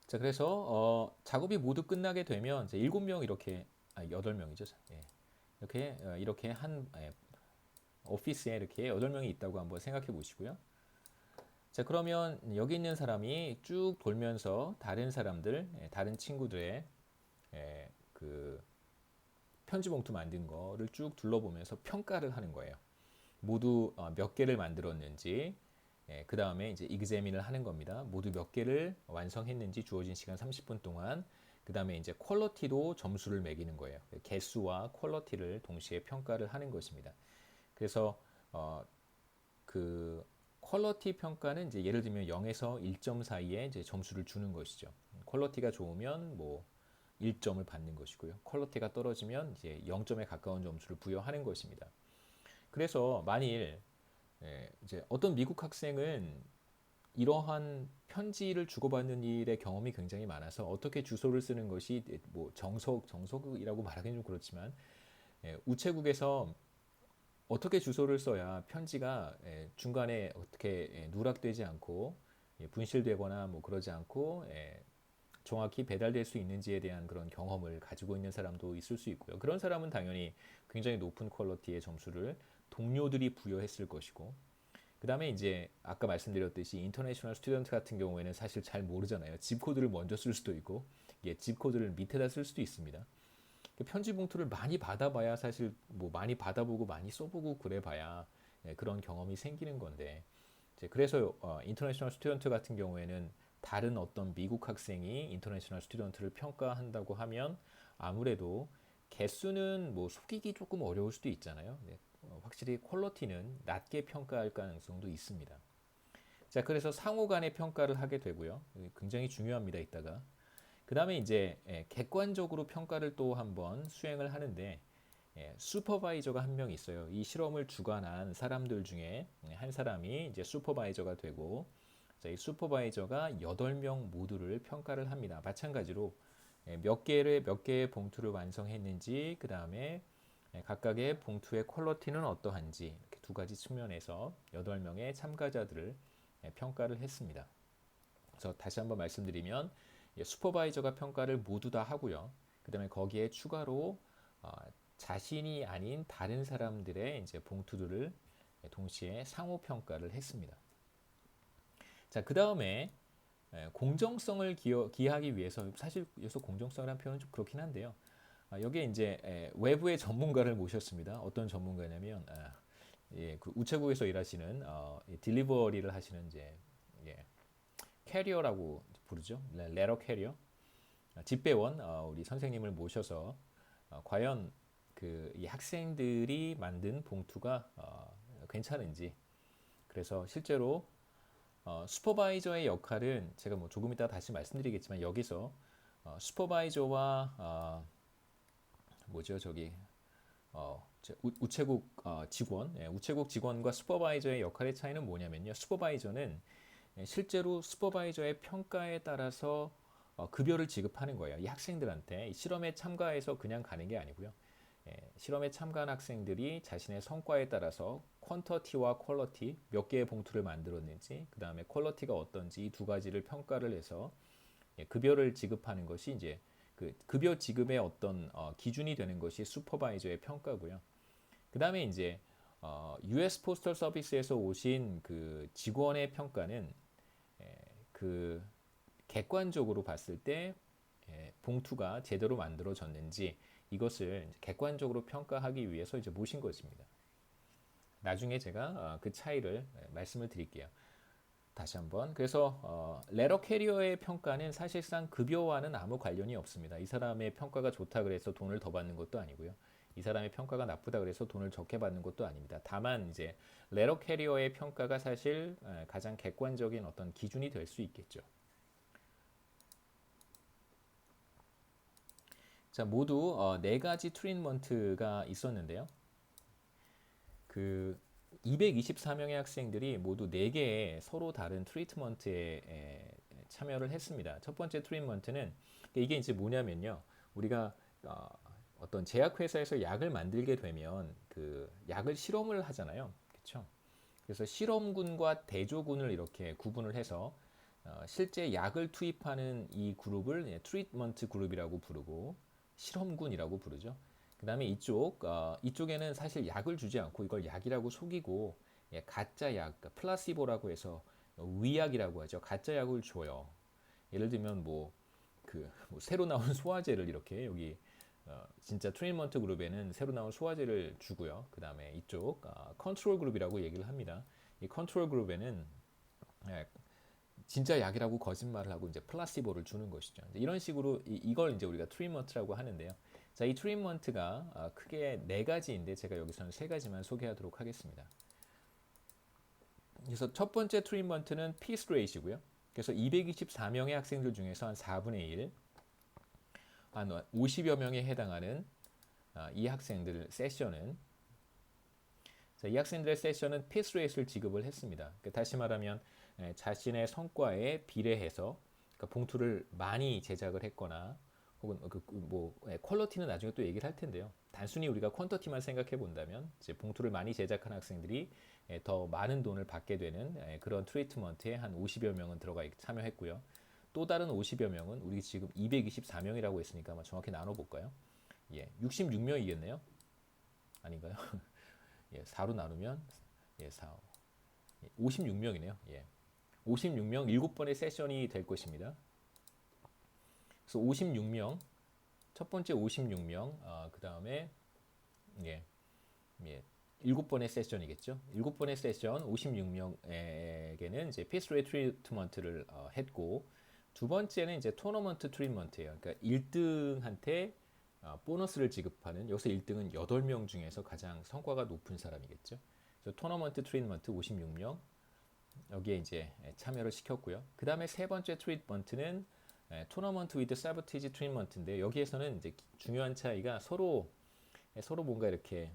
자, 그래서 작업이 모두 끝나게 되면 이제 7명 이렇게 8명이죠. 예. 이렇게 한 오피스에 이렇게 8명이 있다고 한번 생각해 보시고요. 자, 그러면 여기 있는 사람이 쭉 돌면서 다른 사람들, 다른 친구들의 그 편지 봉투 만든 거를 쭉 둘러보면서 평가를 하는 거예요. 모두 몇 개를 만들었는지, 그 다음에 이제 이그제민을 하는 겁니다. 모두 몇 개를 완성했는지 주어진 시간 30분 동안, 그 다음에 이제 퀄러티도 점수를 매기는 거예요. 개수와 퀄러티를 동시에 평가를 하는 것입니다. 그래서 그 퀄러티 평가는 이제 예를 들면 0에서 1점 사이에 이제 점수를 주는 것이죠. 퀄러티가 좋으면 뭐 1점을 받는 것이고요. 퀄러티가 떨어지면 이제 0점에 가까운 점수를 부여하는 것입니다. 그래서 만일 이제 어떤 미국 학생은 이러한 편지를 주고받는 일의 경험이 굉장히 많아서 어떻게 주소를 쓰는 것이 뭐 정석이라고 말하기는 좀 그렇지만 우체국에서 어떻게 주소를 써야 편지가 중간에 어떻게 누락되지 않고 분실되거나 뭐 그러지 않고 정확히 배달될 수 있는지에 대한 그런 경험을 가지고 있는 사람도 있을 수 있고요. 그런 사람은 당연히 굉장히 높은 퀄러티의 점수를 동료들이 부여했을 것이고, 그 다음에 이제 아까 말씀드렸듯이 인터내셔널 스튜던트 같은 경우에는 사실 잘 모르잖아요. 집 코드를 먼저 쓸 수도 있고, 집 코드를 밑에다 쓸 수도 있습니다. 편지 봉투를 많이 받아봐야 사실 뭐 많이 받아보고 많이 써보고 그래봐야 그런 경험이 생기는 건데, 이제 그래서 인터내셔널 스튜던트 같은 경우에는 다른 어떤 미국 학생이 인터내셔널 스튜던트를 평가한다고 하면 아무래도 개수는 뭐 속이기 조금 어려울 수도 있잖아요. 네, 확실히 퀄러티는 낮게 평가할 가능성도 있습니다. 자, 그래서 상호 간의 평가를 하게 되고요. 굉장히 중요합니다, 이따가. 그 다음에 이제 객관적으로 평가를 또 한번 수행을 하는데 슈퍼바이저가 한 명 있어요. 이 실험을 주관한 사람들 중에 한 사람이 이제 슈퍼바이저가 되고, 자, 이 슈퍼바이저가 8명 모두를 평가를 합니다. 마찬가지로 몇 개의 봉투를 완성했는지, 그 다음에 각각의 봉투의 퀄러티는 어떠한지 이렇게 두 가지 측면에서 8명의 참가자들을 평가를 했습니다. 그래서 다시 한번 말씀드리면 슈퍼바이저가 평가를 모두 다 하고요. 그 다음에 거기에 추가로 자신이 아닌 다른 사람들의 이제 봉투들을 동시에 상호 평가를 했습니다. 자, 그 다음에 공정성을 기하기 위해서 사실 여기서 공정성이라는 표현은 좀 그렇긴 한데요. 여기에 이제 외부의 전문가를 모셨습니다. 어떤 전문가냐면 그 우체국에서 일하시는 딜리버리를 하시는 이제 예, 캐리어라고 부르죠. 레터 캐리어. 집배원 우리 선생님을 모셔서 과연 그 이 학생들이 만든 봉투가 괜찮은지, 그래서 실제로 슈퍼바이저의 역할은 제가 뭐 조금 이따 다시 말씀드리겠지만 여기서 슈퍼바이저와 뭐죠 저기 우체국 직원, 우체국 직원과 슈퍼바이저의 역할의 차이는 뭐냐면요. 슈퍼바이저는 실제로 슈퍼바이저의 평가에 따라서 급여를 지급하는 거예요. 이 학생들한테 실험에 참가해서 그냥 가는 게 아니고요. 실험에 참가한 학생들이 자신의 성과에 따라서 퀀터티와 퀄러티 몇 개의 봉투를 만들었는지, 그 다음에 퀄러티가 어떤지 이 두 가지를 평가를 해서 급여를 지급하는 것이 이제 그 급여 지급의 어떤 기준이 되는 것이 슈퍼바이저의 평가고요. 그 다음에 이제 US 포스털 서비스에서 오신 그 직원의 평가는 그 객관적으로 봤을 때 봉투가 제대로 만들어졌는지 이것을 객관적으로 평가하기 위해서 이제 모신 것입니다. 나중에 제가 그 차이를 말씀을 드릴게요. 다시 한번. 그래서 레터 캐리어의 평가는 사실상 급여와는 아무 관련이 없습니다. 이 사람의 평가가 좋다 그래서 돈을 더 받는 것도 아니고요. 이 사람의 평가가 나쁘다 그래서 돈을 적게 받는 것도 아닙니다. 다만 이제 레터 캐리어의 평가가 사실 가장 객관적인 어떤 기준이 될 수 있겠죠. 자, 모두 네 가지 트리트먼트가 있었는데요. 그 224명의 학생들이 모두 4개의 서로 다른 트리트먼트에 참여를 했습니다. 첫 번째 트리트먼트는 이게 이제 뭐냐면요. 우리가 어떤 제약회사에서 약을 만들게 되면 그 약을 실험을 하잖아요. 그렇죠? 그래서 실험군과 대조군을 이렇게 구분을 해서 실제 약을 투입하는 이 그룹을 트리트먼트 그룹이라고 부르고 실험군이라고 부르죠. 그 다음에 이쪽에는 사실 약을 주지 않고 이걸 약이라고 속이고 가짜 약, 그러니까 플라시보라고 해서 위약이라고 하죠. 가짜 약을 줘요. 예를 들면 뭐 새로 나온 소화제를 이렇게 여기 진짜 트리트먼트 그룹에는 새로 나온 소화제를 주고요. 그 다음에 이쪽 컨트롤 그룹이라고 얘기를 합니다. 이 컨트롤 그룹에는 예, 진짜 약이라고 거짓말을 하고 이제 플라시보를 주는 것이죠. 이런 식으로 이걸 이제 우리가 트리트먼트라고 하는데요. 자, 이 트리트먼트가 크게 네 가지인데 제가 여기서는 세 가지만 소개하도록 하겠습니다. 그래서 첫 번째 트리트먼트는 피스 레이시고요. 그래서 224명의 학생들 중에서 한 4분의 1, 한 50여 명에 해당하는 이 학생들 세션은 이 학생들의 세션은 피스 레이스를 지급을 했습니다. 다시 말하면 자신의 성과에 비례해서 그러니까 봉투를 많이 제작을 했거나 혹은 퀄리티는 나중에 또 얘기를 할 텐데요. 단순히 우리가 퀀터티만 생각해 본다면 이제 봉투를 많이 제작한 학생들이 더 많은 돈을 받게 되는 그런 트리트먼트에 한 50여 명은 참여했고요. 또 다른 50여 명은 우리 지금 224명이라고 했으니까 아마 정확히 나눠 볼까요? 66명이겠네요. 아닌가요? 4로 나누면 4, 56명이네요. 56명 7번의 세션이 될 것입니다. 그래서 56명 첫 번째 56명 그 다음에 7번의 세션이겠죠. 7번의 세션 56명에게는 이제 피스레이 트리트먼트를 했고 두 번째는 이제 토너먼트 트리트먼트예요. 그러니까 1등한테 보너스를 지급하는 여기서 1등은 8명 중에서 가장 성과가 높은 사람이겠죠. 그래서 토너먼트 트리트먼트 56명 여기에 이제 참여를 시켰고요. 그 다음에 세 번째 트리트먼트는 토너먼트 위드 사보티지 트리트먼트인데 여기에서는 이제 중요한 차이가 서로 뭔가 이렇게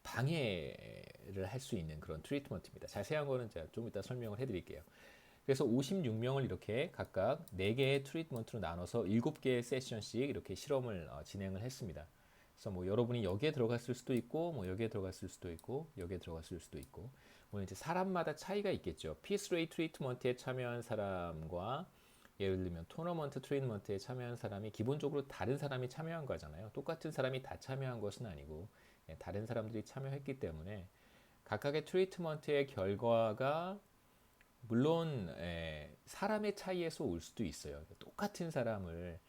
방해를 할 수 있는 그런 트리트먼트입니다. 자세한 거는 제가 좀 이따 설명을 해드릴게요. 그래서 56명을 이렇게 각각 4개의 트리트먼트로 나눠서 7개의 세션씩 이렇게 실험을 진행을 했습니다. 그래서 뭐 여러분이 여기에 들어갔을 수도 있고, 뭐 여기에 들어갔을 수도 있고, 여기에 들어갔을 수도 있고, 물론 이제 사람마다 차이가 있겠죠. 피스레이 트리트먼트에 참여한 사람과 예를 들면 토너먼트 트리트먼트에 참여한 사람이 기본적으로 다른 사람이 참여한 거잖아요. 똑같은 사람이 다 참여한 것은 아니고 다른 사람들이 참여했기 때문에 각각의 트리트먼트의 결과가 물론 사람의 차이에서 올 수도 있어요. 똑같은 사람을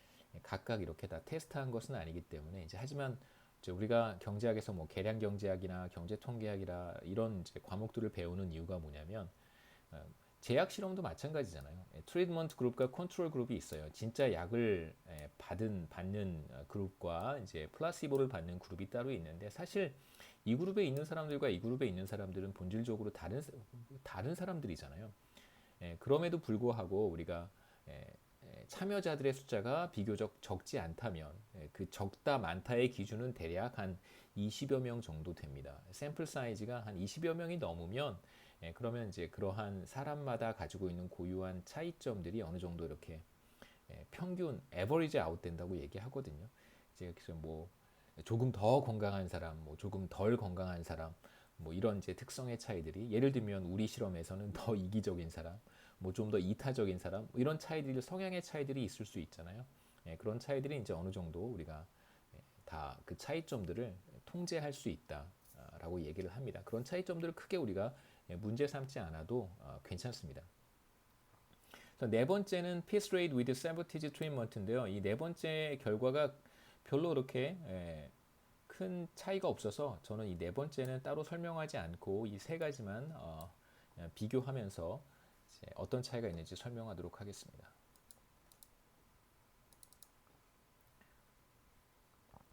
각각 이렇게 다 테스트한 것은 아니기 때문에 이제 하지만 이제 우리가 경제학에서 뭐 계량 경제학이나 경제 통계학이라 이런 이제 과목들을 배우는 이유가 뭐냐면 제약 실험도 마찬가지잖아요. 트리트먼트 그룹과 컨트롤 그룹이 있어요. 진짜 약을 받는 그룹과 이제 플라시보를 받는 그룹이 따로 있는데 사실 이 그룹에 있는 사람들과 이 그룹에 있는 사람들은 본질적으로 다른 사람들이잖아요. 그럼에도 불구하고 우리가 참여자들의 숫자가 비교적 적지 않다면 그 적다 많다의 기준은 대략 한 20여 명 정도 됩니다. 샘플 사이즈가 한 20여 명이 넘으면 그러면 이제 그러한 사람마다 가지고 있는 고유한 차이점들이 어느 정도 이렇게 평균 에버리지 아웃 된다고 얘기하거든요. 이제 그래서 뭐 조금 더 건강한 사람, 뭐 조금 덜 건강한 사람, 뭐 이런 이제 특성의 차이들이 예를 들면 우리 실험에서는 더 이기적인 사람, 뭐 좀 더 이타적인 사람, 뭐 이런 차이들이 성향의 차이들이 있을 수 있잖아요. 그런 차이들이 이제 어느 정도 우리가 다 그 차이점들을 통제할 수 있다라고 얘기를 합니다. 그런 차이점들을 크게 우리가 문제 삼지 않아도 괜찮습니다. 네 번째는 Peace Rate with Sabotage Treatment인데요. 이 네 번째 결과가 별로 그렇게 큰 차이가 없어서 저는 이 네 번째는 따로 설명하지 않고 이 세 가지만 비교하면서 어떤 차이가 있는지 설명하도록 하겠습니다.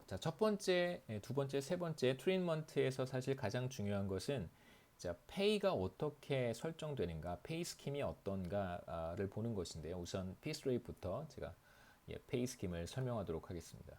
자, 첫 번째, 두 번째, 세 번째 트리트먼트에서 사실 가장 중요한 것은 자, 페이가 어떻게 설정되는가, 페이 스킴이 어떤가를 보는 것인데요. 우선 피스 레이트부터 제가 페이 스킴을 설명하도록 하겠습니다.